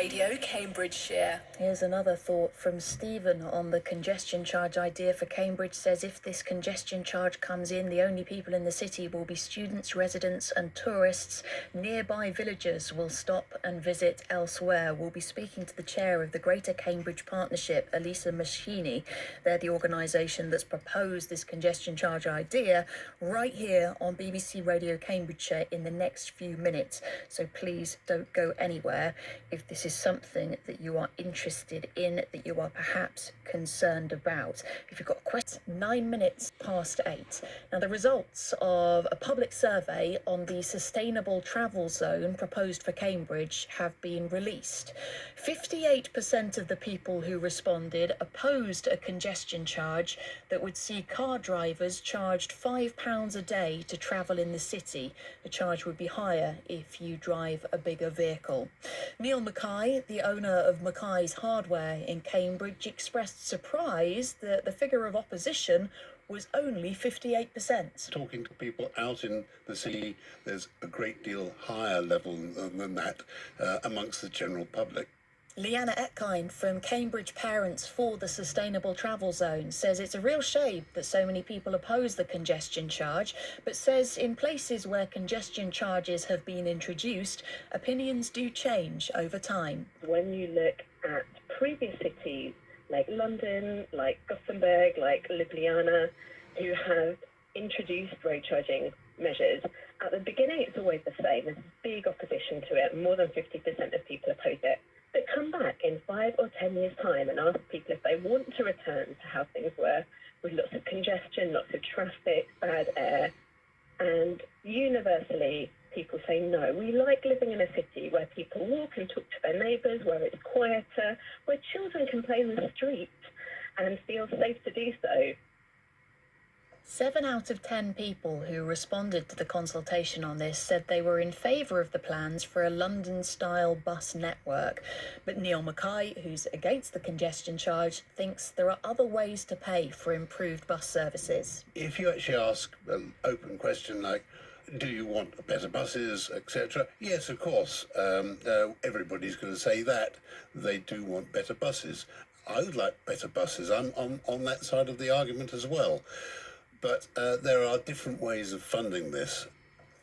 Radio, Cambridgeshire. Here's another thought from Stephen on the congestion charge idea for Cambridge. Says if this congestion charge comes in, the only people in the city will be students, residents and tourists. Nearby villagers will stop and visit elsewhere. We'll be speaking to the chair of the Greater Cambridge Partnership, Elisa Meschini. They're the organisation that's proposed this congestion charge idea right here on BBC Radio Cambridgeshire in the next few minutes. So please don't go anywhere if this is something that you are interested in, that you are perhaps concerned about. If you've got a question, 9 minutes past 8. Now, the results of a public survey on the sustainable travel zone proposed for Cambridge have been released. 58% of the people who responded opposed a congestion charge that would see car drivers charged £5 a day to travel in the city. The charge would be higher if you drive a bigger vehicle. Neil Mackay, the owner of Mackay's Hardware in Cambridge, expressed surprise that the figure of opposition was only 58%. Talking to people out in the city, there's a great deal higher level than that amongst the general public. Leanna Etkind from Cambridge Parents for the Sustainable Travel Zone says it's a real shame that so many people oppose the congestion charge, but says in places where congestion charges have been introduced, opinions do change over time. When you look at previous cities like London, like Gothenburg, like Ljubljana, who have introduced road charging measures, at the beginning it's always the same. There's big opposition to it. More than 50% of people oppose it. But come back in 5 or 10 years' time and ask people if they want to return to how things were, with lots of congestion, lots of traffic, bad air. And universally, people say no. We like living in a city where people walk and talk to their neighbours, where it's quieter, where children can play in the street and feel safe to do so. 7 out of 10 people who responded to the consultation on this said they were in favour of the plans for a London-style bus network. But Neil Mackay, who's against the congestion charge, thinks there are other ways to pay for improved bus services. If you actually ask an open question like, do you want better buses, etc.? Yes, of course. Everybody's going to say that. They do want better buses. I would like better buses. I'm on that side of the argument as well. But there are different ways of funding this.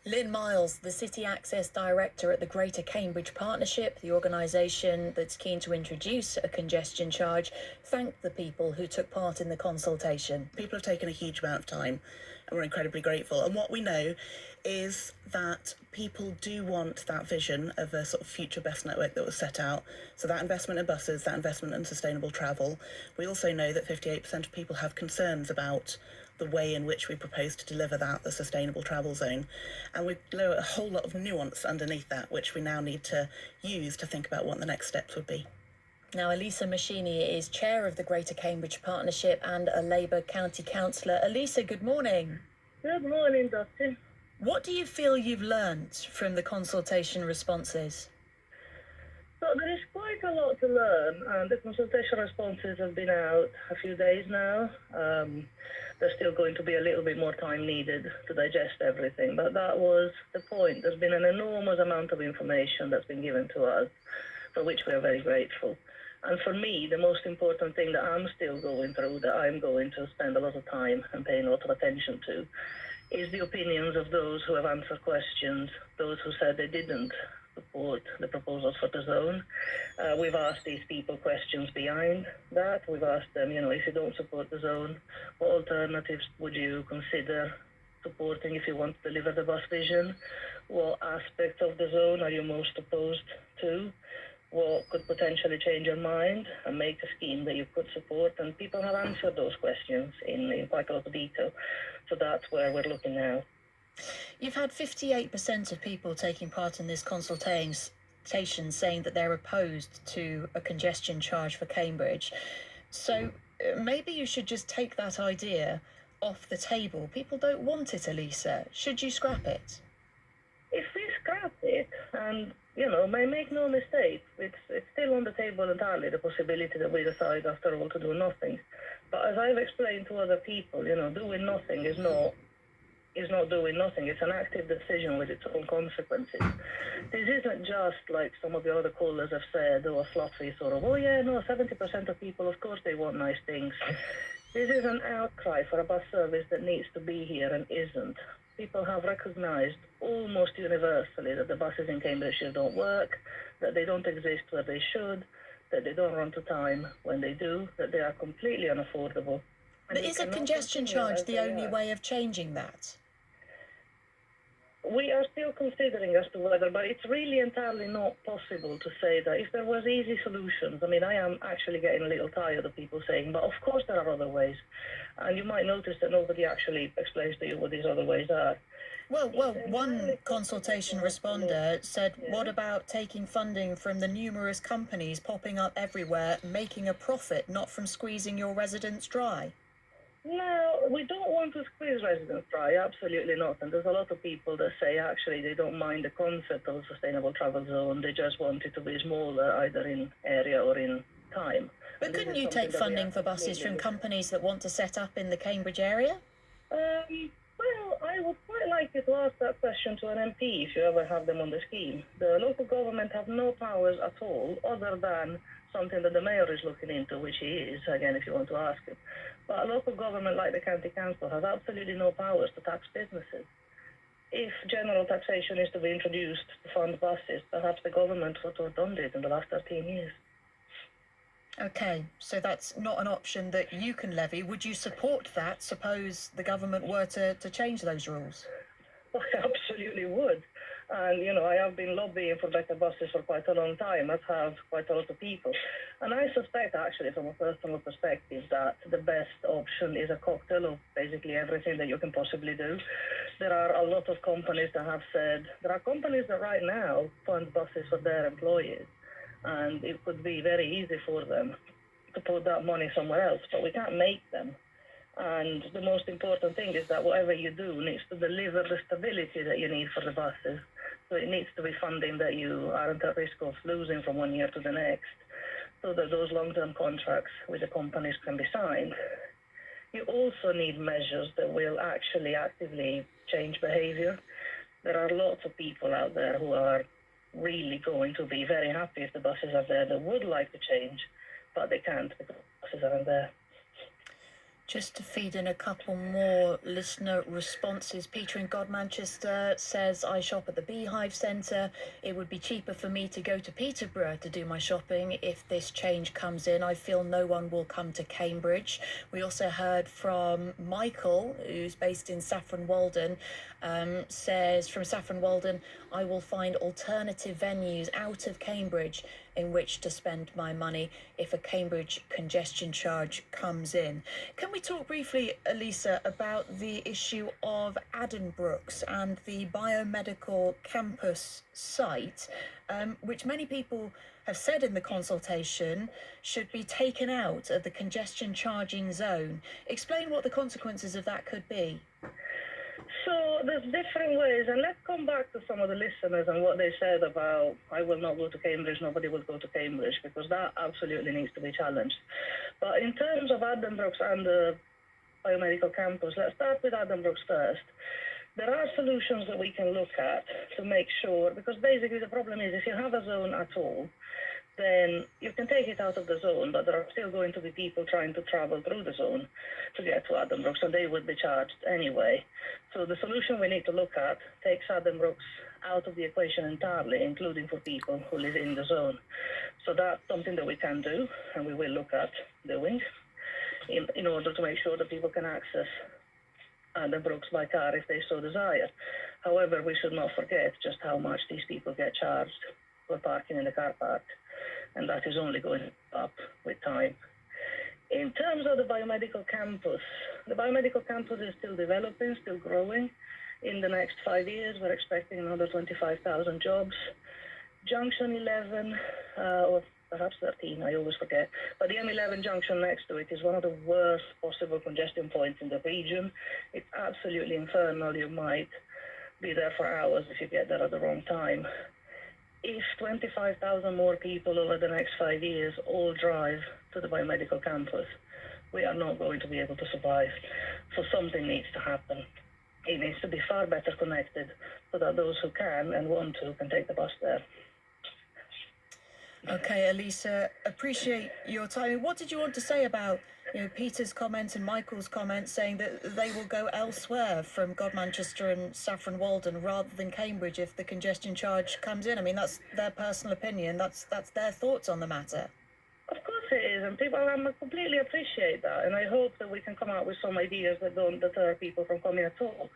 Lynn Miles, the City Access Director at the Greater Cambridge Partnership, the organisation that's keen to introduce a congestion charge, thanked the people who took part in the consultation. People have taken a huge amount of time and we're incredibly grateful. And what we know is that people do want that vision of a sort of future best network that was set out. So that investment in buses, that investment in sustainable travel. We also know that 58% of people have concerns about the way in which we propose to deliver that, the sustainable travel zone. And we know a whole lot of nuance underneath that, which we now need to use to think about what the next steps would be. Now, Elisa Meschini is chair of the Greater Cambridge Partnership and a Labour County Councillor. Elisa, good morning. Good morning, Doctor. What do you feel you've learned from the consultation responses? So there is quite a lot to learn. The consultation responses have been out a few days now. There's still going to be a little bit more time needed to digest everything, but that was the point. There's been an enormous amount of information that's been given to us, for which we are very grateful. And for me, the most important thing that I'm still going through, that I'm going to spend a lot of time and paying a lot of attention to, is the opinions of those who have answered questions, those who said they didn't support the proposals for the zone. We've asked these people questions behind that. We've asked them, if you don't support the zone, what alternatives would you consider supporting if you want to deliver the bus vision? What aspects of the zone are you most opposed to? What could potentially change your mind and make a scheme that you could support? And people have answered those questions in quite a lot of detail. So that's where we're looking now. You've had 58% of people taking part in this consultation saying that they're opposed to a congestion charge for Cambridge. So maybe you should just take that idea off the table. People don't want it, Elisa. Should you scrap it? If we scrap it, and, may make no mistake, it's still on the table entirely, the possibility that we decide after all to do nothing. But as I've explained to other people, doing nothing is not is not doing nothing. It's an active decision with its own consequences. This isn't just like some of the other callers have said, or a fluffy sort of, oh yeah, no, 70% of people, of course they want nice things. This is an outcry for a bus service that needs to be here and isn't. People have recognised almost universally that the buses in Cambridgeshire don't work, that they don't exist where they should, that they don't run to time when they do, that they are completely unaffordable. But is a congestion charge the only way of changing that? We are still considering as to whether, but it's really entirely not possible to say that if there was easy solutions. I mean, I am actually getting a little tired of people saying, but of course there are other ways. And you might notice that nobody actually explains to you what these other ways are. Well, one consultation responder said, what about taking funding from the numerous companies popping up everywhere, making a profit, not from squeezing your residents dry? No, we don't want to squeeze residents dry, absolutely not. And there's a lot of people that say actually they don't mind the concept of a sustainable travel zone, they just want it to be smaller, either in area or in time. But couldn't you take funding for buses from companies that want to set up in the Cambridge area? Well, I would quite like you to ask that question to an MP if you ever have them on the scheme. The local government have no powers at all, other than something that the mayor is looking into, which he is, again, if you want to ask him. But a local government like the county council has absolutely no powers to tax businesses. If general taxation is to be introduced to fund buses, perhaps the government would have done it in the last 13 years. Okay, so that's not an option that you can levy. Would you support that, suppose the government were to change those rules? I absolutely would. And, you know, I have been lobbying for better buses for quite a long time, as have quite a lot of people. And I suspect, actually, from a personal perspective, that the best option is a cocktail of basically everything that you can possibly do. There are a lot of companies that have said, there are companies that right now fund buses for their employees. And it could be very easy for them to put that money somewhere else, but we can't make them. And the most important thing is that whatever you do needs to deliver the stability that you need for the buses. So it needs to be funding that you aren't at risk of losing from one year to the next, so that those long-term contracts with the companies can be signed. You also need measures that will actually actively change behavior. There are lots of people out there who are really going to be very happy if the buses are there. They would like to change, but they can't because the buses aren't there. Just to feed in a couple more listener responses, Peter in Godmanchester says, I shop at the Beehive Centre. It would be cheaper for me to go to Peterborough to do my shopping if this change comes in. I feel no one will come to Cambridge. We also heard from Michael, who's based in Saffron Walden, says, from Saffron Walden, I will find alternative venues out of Cambridge in which to spend my money if a Cambridge congestion charge comes in. Can we talk briefly, Elisa, about the issue of Addenbrooke's and the biomedical campus site, which many people have said in the consultation should be taken out of the congestion charging zone? Explain what the consequences of that could be. So there's different ways, and let's come back to some of the listeners and what they said about, I will not go to Cambridge, nobody will go to Cambridge, because that absolutely needs to be challenged. But in terms of Addenbrooke's and the biomedical campus, let's start with Addenbrooke's first. There are solutions that we can look at to make sure, because basically the problem is if you have a zone at all, then you can take it out of the zone, but there are still going to be people trying to travel through the zone to get to Addenbrooke's, and they would be charged anyway. So the solution we need to look at takes Addenbrooke's out of the equation entirely, including for people who live in the zone. So that's something that we can do, and we will look at doing in order to make sure that people can access Addenbrooke's by car if they so desire. However, we should not forget just how much these people get charged for parking in the car park, and that is only going up with time. In terms of the biomedical campus is still developing, still growing. In the next 5 years, we're expecting another 25,000 jobs. Junction 11, or perhaps 13, I always forget, but the M11 junction next to it is one of the worst possible congestion points in the region. It's absolutely infernal. You might be there for hours if you get there at the wrong time. If 25,000 more people over the next 5 years all drive to the biomedical campus, we are not going to be able to survive. So something needs to happen. it needs to be far better connected so that those who can and want to can take the bus there. Okay, Elisa, appreciate your time. What did you want to say about, Peter's comment and Michael's comment saying that they will go elsewhere from Godmanchester and Saffron Walden rather than Cambridge if the congestion charge comes in? I mean, that's their personal opinion. That's their thoughts on the matter. Of course it is, and people, I completely appreciate that, and I hope that we can come out with some ideas that don't deter people from coming at all.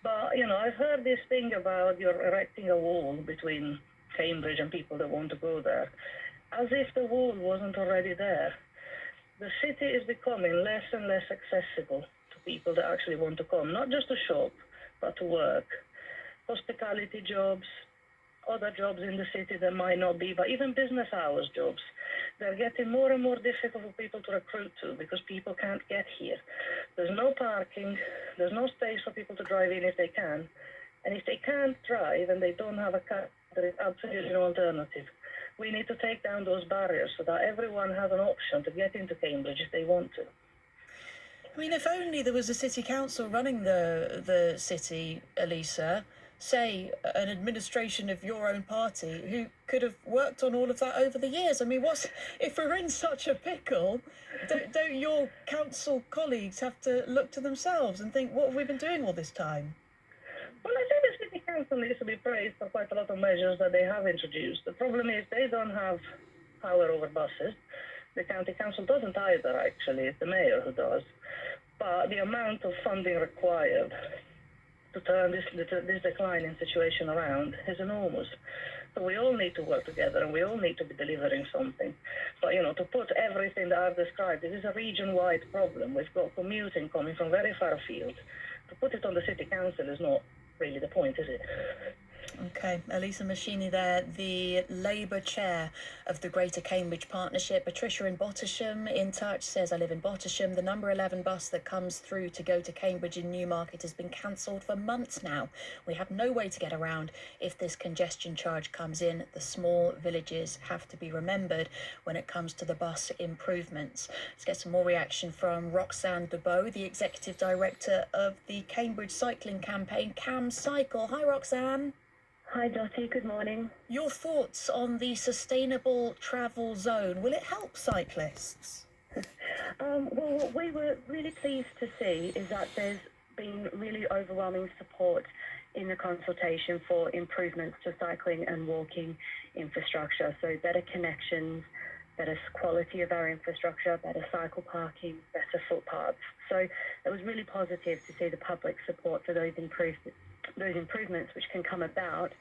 But, I've heard this thing about you're erecting a wall between Cambridge and people that want to go there, as if the wall wasn't already there. The city is becoming less and less accessible to people that actually want to come, not just to shop, but to work. Hospitality jobs, other jobs in the city that might not be, but even business hours jobs. They're getting more and more difficult for people to recruit to because people can't get here. There's no parking, there's no space for people to drive in if they can. And if they can't drive and they don't have a car, there is absolutely no alternative. We need to take down those barriers so that everyone has an option to get into Cambridge if they want to. I mean, if only there was a city council running the city, Elisa, say an administration of your own party who could have worked on all of that over the years. I mean, if we're in such a pickle, don't your council colleagues have to look to themselves and think, what have we been doing all this time? Well, I think the city council needs to be praised for quite a lot of measures that they have introduced. The problem is they don't have power over buses. The county council doesn't either, actually. It's the mayor who does. But the amount of funding required to turn this declining situation around is enormous. So we all need to work together and we all need to be delivering something. But, to put everything that I've described, this is a region-wide problem. We've got commuting coming from very far afield. To put it on the city council is not really the point, is it? Okay, Elisa Meschini there, the Labour chair of the Greater Cambridge Partnership. Patricia in Bottisham in touch says, I live in Bottisham. The number 11 bus that comes through to go to Cambridge in Newmarket has been cancelled for months now. We have no way to get around if this congestion charge comes in. The small villages have to be remembered when it comes to the bus improvements. Let's get some more reaction from Roxanne DeBow, the executive director of the Cambridge cycling campaign, Camcycle. Hi, Roxanne. Hi Dottie, good morning. Your thoughts on the sustainable travel zone, will it help cyclists? Well, what we were really pleased to see is that there's been really overwhelming support in the consultation for improvements to cycling and walking infrastructure. So better connections, better quality of our infrastructure, better cycle parking, better footpaths. So it was really positive to see the public support for those improvements which can come about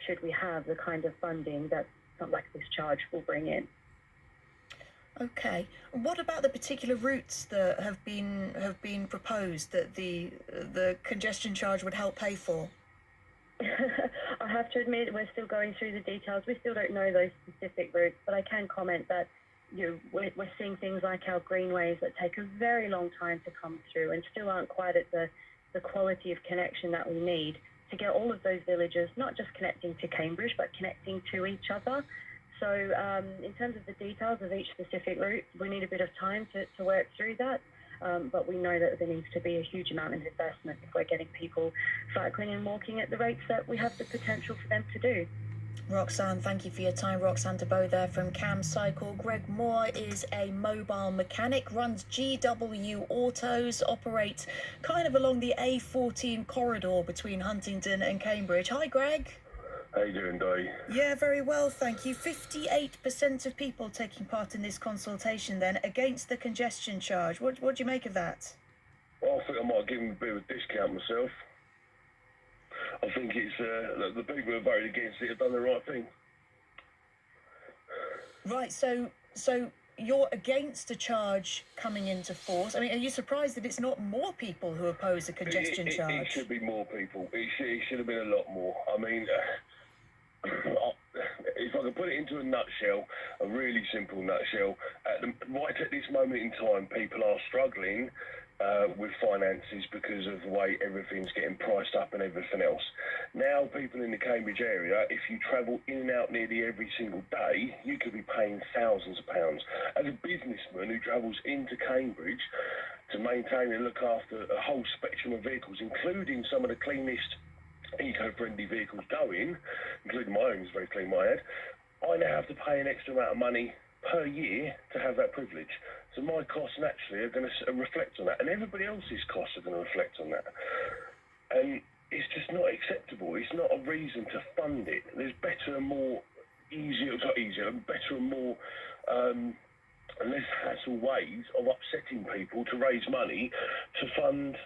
should we have the kind of funding that something like this charge will bring in. Okay. What about the particular routes that have been proposed that the congestion charge would help pay for? I have to admit we're still going through the details. We still don't know those specific routes, but I can comment that we're seeing things like our greenways that take a very long time to come through and still aren't quite at the quality of connection that we need to get all of those villages, not just connecting to Cambridge, but connecting to each other. So in terms of the details of each specific route, we need a bit of time to work through that. But we know that there needs to be a huge amount of investment if we're getting people cycling and walking at the rates that we have the potential for them to do. Roxanne, thank you for your time. Roxanne DeBow there from Camcycle. Greg Moore is a mobile mechanic, runs GW Autos, operates kind of along the A14 corridor between Huntingdon and Cambridge. Hi, Greg. How you doing, Di? Yeah, very well, thank you. 58% of people taking part in this consultation then against the congestion charge. What do you make of that? Well, I think I might give them a bit of a discount myself. I think it's the people who voted against it have done the right thing. Right, so you're against a charge coming into force. I mean, are you surprised that it's not more people who oppose a congestion charge? It should be more people. It should have been a lot more. I mean, if I could put it into a nutshell, a really simple nutshell, right at this moment in time, people are struggling with finances because of the way everything's getting priced up and everything else. Now, people in the Cambridge area, if you travel in and out nearly every single day, you could be paying thousands of pounds. As a businessman who travels into Cambridge to maintain and look after a whole spectrum of vehicles, including some of the cleanest eco-friendly vehicles going, including my own is very clean, my head, I now have to pay an extra amount of money per year to have that privilege. So my costs naturally are going to reflect on that, and everybody else's costs are going to reflect on that. And it's just not acceptable. It's not a reason to fund it. There's better and more better and more and less hassle ways of upsetting people to raise money to fund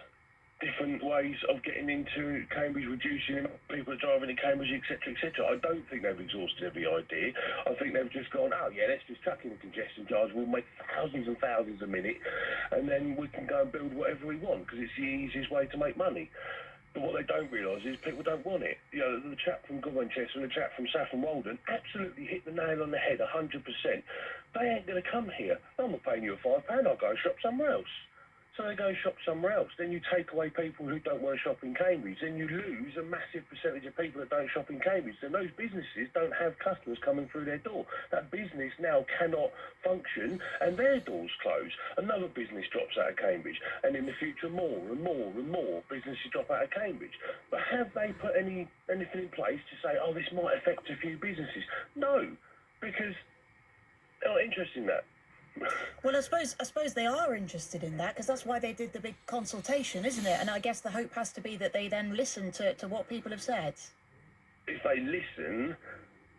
different ways of getting into Cambridge, reducing people driving in Cambridge, etc., etc. I don't think they've exhausted every idea. I think they've just gone, oh yeah, let's just chuck in a congestion charge. We'll make thousands and thousands a minute, and then we can go and build whatever we want because it's the easiest way to make money. But what they don't realise is people don't want it. You know, the chap from Congestion and the chap from Saffron Walden absolutely hit the nail on the head, 100%. They ain't going to come here. I'm not paying you a £5. I'll go shop somewhere else. So they go shop somewhere else. Then you take away people who don't want to shop in Cambridge. Then you lose a massive percentage of people that don't shop in Cambridge. Then those businesses don't have customers coming through their door. That business now cannot function and their doors close. Another business drops out of Cambridge. And in the future, more and more and more businesses drop out of Cambridge. But have they put anything in place to say, oh, this might affect a few businesses? No, because they're not interested in that. Well, I suppose they are interested in that because that's why they did the big consultation, isn't it? And I guess the hope has to be that they then listen to what people have said. If they listen,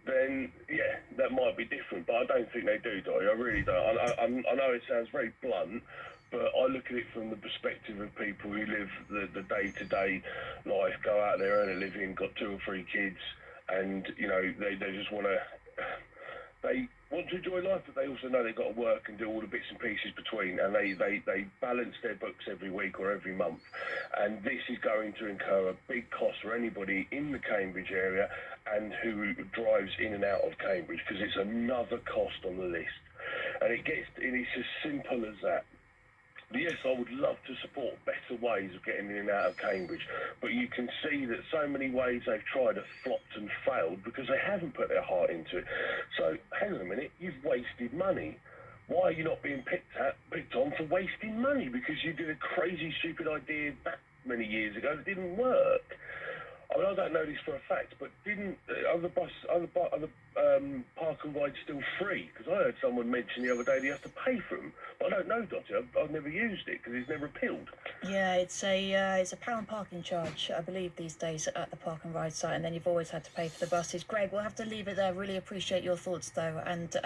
then yeah, that might be different. But I don't think they do, Dolly. I really don't. I know it sounds very blunt, but I look at it from the perspective of people who live the day-to-day life, go out there, earn a living, got 2 or 3 kids, and you know they just want to. They want to enjoy life, but they also know they've got to work and do all the bits and pieces between, and they balance their books every week or every month. And this is going to incur a big cost for anybody in the Cambridge area and who drives in and out of Cambridge, because it's another cost on the list. And it's as simple as that. Yes, I would love to support better ways of getting in and out of Cambridge, but you can see that so many ways they've tried have flopped and failed because they haven't put their heart into it. So, hang on a minute, you've wasted money. Why are you not being picked on for wasting money? Because you did a crazy, stupid idea that many years ago that didn't work. I mean, I don't know this for a fact, but are the park and rides still free? Because I heard someone mention the other day that you have to pay for them. But I don't know, Dottie. I've never used it because it's never appealed. Yeah, it's a £1 parking charge, I believe, these days at the park and ride site, and then you've always had to pay for the buses. Greg, we'll have to leave it there. Really appreciate your thoughts, though, and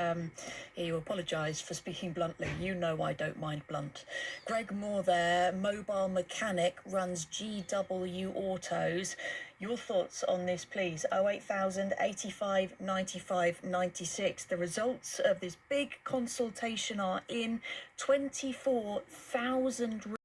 you apologise for speaking bluntly. You know I don't mind blunt. Greg Moore there, mobile mechanic, runs GW Autos. Your thoughts on this, please. 08000 85 95 96. The results of this big consultation are in. 24,000